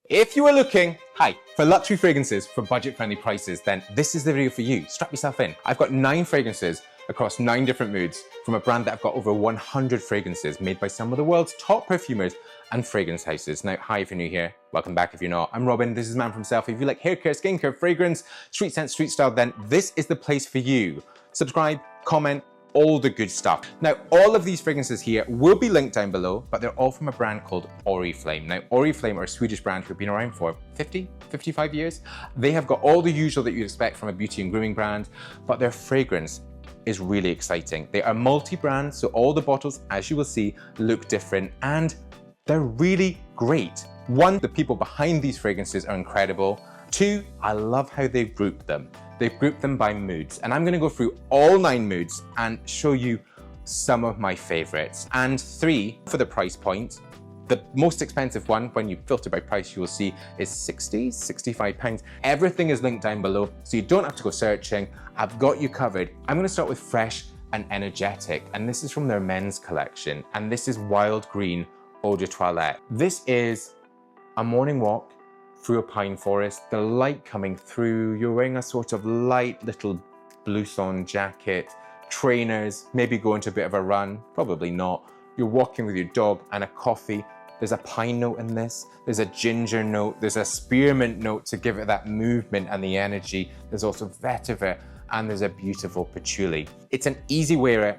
If you are looking, for luxury fragrances for budget-friendly prices, then this is the video for you. Strap yourself in. I've got 9 fragrances across 9 different moods from a brand that I've got over 100 fragrances made by some of the world's top perfumers and fragrance houses. Now, hi if you're new here. Welcome back if you're not. I'm Robin, this is Man for Himself. If you like hair care, skincare, fragrance, street scent, street style, then this is the place for you. Subscribe, comment, all the good stuff. Now, all of these fragrances here will be linked down below, but they're all from a brand called Oriflame. Now, Oriflame are a Swedish brand who've been around for 55 years. They have got all the usual that you'd expect from a beauty and grooming brand, but their fragrance is really exciting. They are multi-brand, so all the bottles, as you will see, look different, and they're really great. 1, the people behind these fragrances are incredible. 2, I love how they've grouped them. They've grouped them by moods, and I'm gonna go through all 9 moods and show you some of my favorites. And 3, for the price point, the most expensive one, when you filter by price, you will see is 65 pounds. Everything is linked down below, so you don't have to go searching. I've got you covered. I'm gonna start with Fresh and Energetic, and this is from their men's collection, and this is Wild Green Eau de Toilette. This is a morning walk through a pine forest, the light coming through, you're wearing a sort of light little blouson jacket, trainers, maybe going to a bit of a run, probably not. You're walking with your dog and a coffee. There's a pine note in this, there's a ginger note, there's a spearmint note to give it that movement and the energy. There's also vetiver, and there's a beautiful patchouli. It's an easy wearer,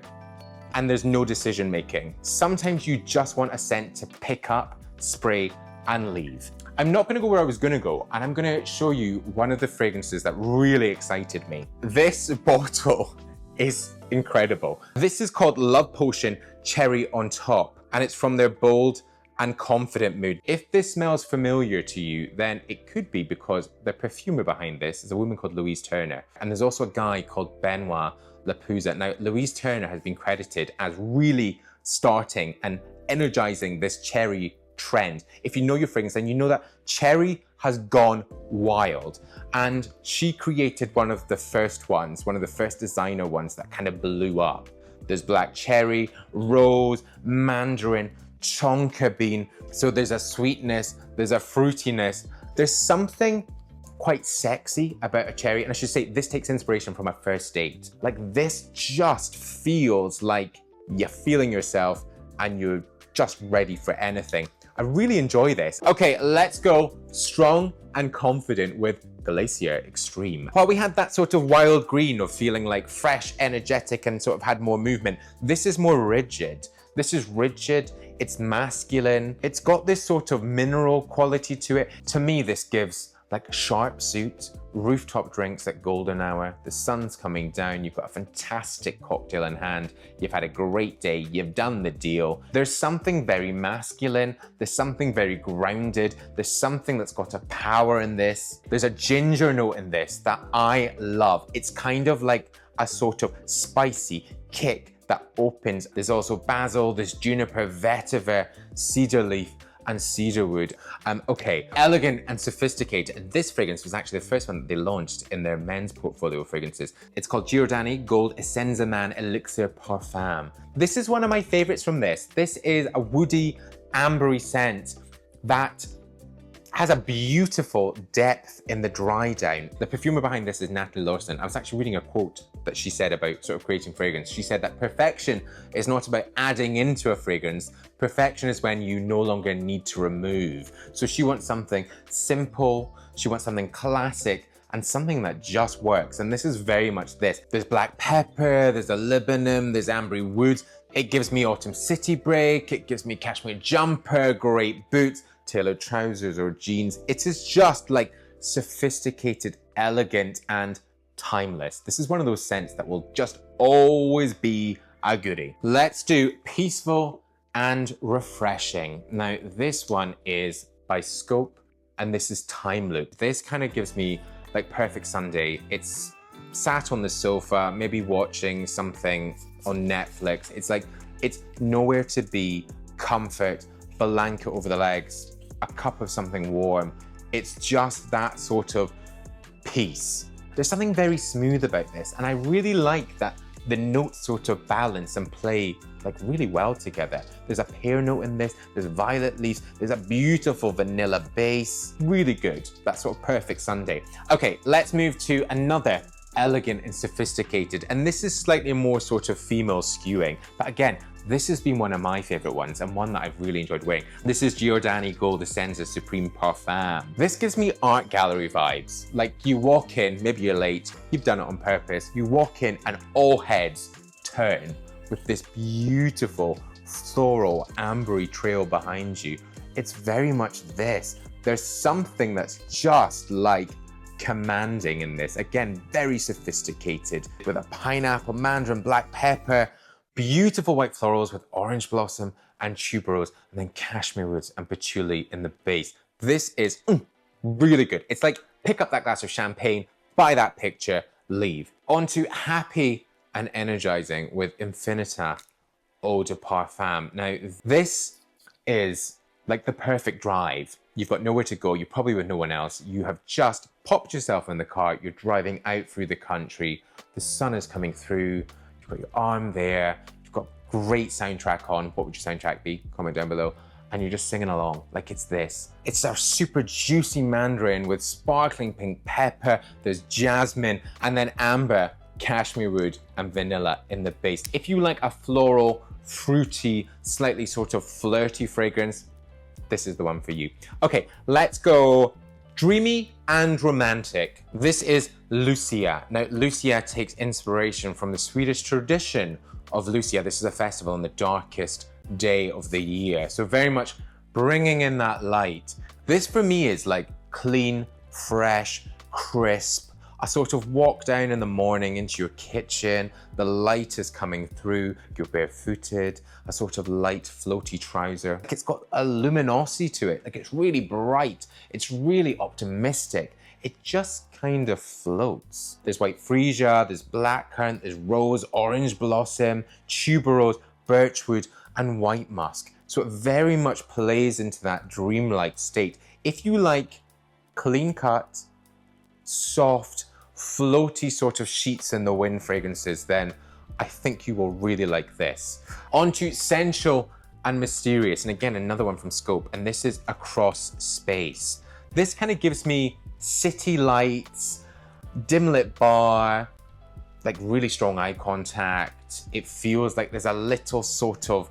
and there's no decision making. Sometimes you just want a scent to pick up, spray, and leave. I'm not gonna go where I was gonna go, and I'm gonna show you one of the fragrances that really excited me. This bottle is incredible. This is called Love Potion Cherry on Top, and it's from their bold and confident mood. If this smells familiar to you, then it could be because the perfumer behind this is a woman called Louise Turner, and there's also a guy called Benoit Lapouza. Now, Louise Turner has been credited as really starting and energizing this cherry trend. If you know your fragrance, then you know that cherry has gone wild, and she created one of the first ones, one of the first designer ones that kind of blew up. There's black cherry, rose, mandarin, tonka bean. So there's a sweetness, there's a fruitiness, there's something quite sexy about a cherry. And I should say, this takes inspiration from a first date. Like, this just feels like you're feeling yourself and you're just ready for anything. I really enjoy this. Okay, let's go strong and confident with Glacier Extreme. While we had that sort of wild green of feeling like fresh, energetic, and sort of had more movement, this is more rigid. This is rigid, it's masculine, it's got this sort of mineral quality to it. To me, this gives like sharp suit, rooftop drinks at golden hour, the sun's coming down, you've got a fantastic cocktail in hand, you've had a great day, you've done the deal. There's something very masculine, there's something very grounded, there's something that's got a power in this. There's a ginger note in this that I love. It's kind of like a sort of spicy kick that opens. There's also basil, there's juniper, vetiver, cedar leaf, and cedarwood. Okay, elegant and sophisticated. This fragrance was actually the first one that they launched in their men's portfolio of fragrances. It's called Giordani Gold Essenza Man Elixir Parfum. This is one of my favorites from this. This is a woody, ambery scent that has a beautiful depth in the dry down. The perfumer behind this is Natalie Lawson. I was actually reading a quote that she said about sort of creating fragrance. She said that perfection is not about adding into a fragrance. Perfection is when you no longer need to remove. So she wants something simple, she wants something classic, and something that just works. And this is very much this. There's black pepper, there's a libinum, there's ambery woods. It gives me autumn city break, it gives me cashmere jumper, great boots, tailored trousers or jeans. It is just like sophisticated, elegant, and timeless. This is one of those scents that will just always be a goodie. Let's do peaceful and refreshing. Now, this one is by Scope, and this is Time Loop. This kind of gives me like perfect Sunday. It's sat on the sofa, maybe watching something on Netflix. It's like, it's nowhere to be, comfort, blanket over the legs, a cup of something warm. It's just that sort of peace. There's something very smooth about this, and I really like that the notes sort of balance and play like really well together. There's a pear note in this, there's violet leaves, there's a beautiful vanilla base. Really good. That's sort of perfect Sunday. Okay, let's move to another elegant and sophisticated, and this is slightly more sort of female skewing, but again, this has been one of my favorite ones and one that I've really enjoyed wearing. This is Giordani Gold Essenza Supreme Parfum. This gives me art gallery vibes. Like you walk in, maybe you're late, you've done it on purpose, you walk in and all heads turn with this beautiful floral ambery trail behind you. It's very much this. There's something that's just like commanding in this. Again, very sophisticated with a pineapple, mandarin, black pepper, beautiful white florals with orange blossom and tuberose, and then cashmere woods and patchouli in the base. This is really good. It's like pick up that glass of champagne, buy that picture, leave. On to Happy and Energizing with Infinita Eau de Parfum. Now, this is like the perfect drive. You've got nowhere to go, you're probably with no one else, you have just popped yourself in the car, you're driving out through the country, the sun is coming through, you've got your arm there, you've got great soundtrack on. What would your soundtrack be? Comment down below. And you're just singing along like it's this. It's a super juicy mandarin with sparkling pink pepper, there's jasmine, and then amber, cashmere wood, and vanilla in the base. If you like a floral, fruity, slightly sort of flirty fragrance, this is the one for you. Okay, let's go Dreamy and Romantic. This is Lucia. Now, Lucia takes inspiration from the Swedish tradition of Lucia. This is a festival on the darkest day of the year. So very much bringing in that light. This for me is like clean, fresh, crisp. I sort of walk down in the morning into your kitchen, the light is coming through, you're barefooted, a sort of light floaty trouser. Like it's got a luminosity to it, like it's really bright, it's really optimistic. It just kind of floats. There's white freesia, there's blackcurrant, there's rose, orange blossom, tuberose, birchwood, and white musk. So it very much plays into that dreamlike state. If you like clean cut, soft, floaty sort of sheets in the wind fragrances, then I think you will really like this. On to Sensual and Mysterious, and again, another one from Scope, and this is Across Space. This kind of gives me city lights, dim lit bar, like really strong eye contact. It feels like there's a little sort of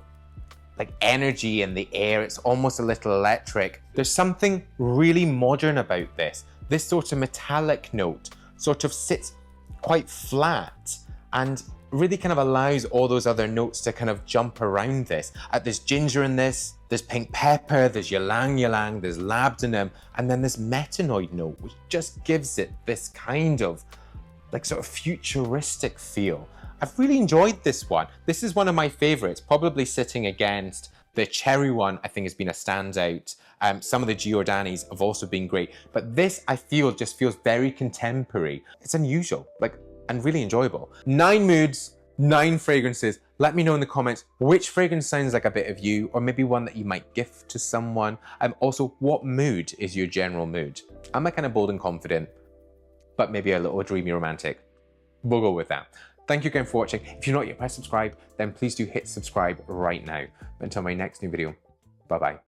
like energy in the air. It's almost a little electric. There's something really modern about this. This sort of metallic note sort of sits quite flat and really kind of allows all those other notes to kind of jump around this. There's ginger in this, there's pink pepper, there's ylang ylang, there's labdanum, and then this metanoid note, which just gives it this kind of like sort of futuristic feel. I've really enjoyed this one. This is one of my favorites, probably sitting against the cherry one. I think has been a standout. Some of the Giordanis have also been great, but this I feel just feels very contemporary. It's unusual, like, and really enjoyable. 9 moods, 9 fragrances. Let me know in the comments which fragrance sounds like a bit of you, or maybe one that you might gift to someone. Also, what mood is your general mood? Am I kind of bold and confident, but maybe a little dreamy romantic? We'll go with that. Thank you again for watching. If you're not yet pressed subscribe, then please do hit subscribe right now. Until my next new video, bye-bye.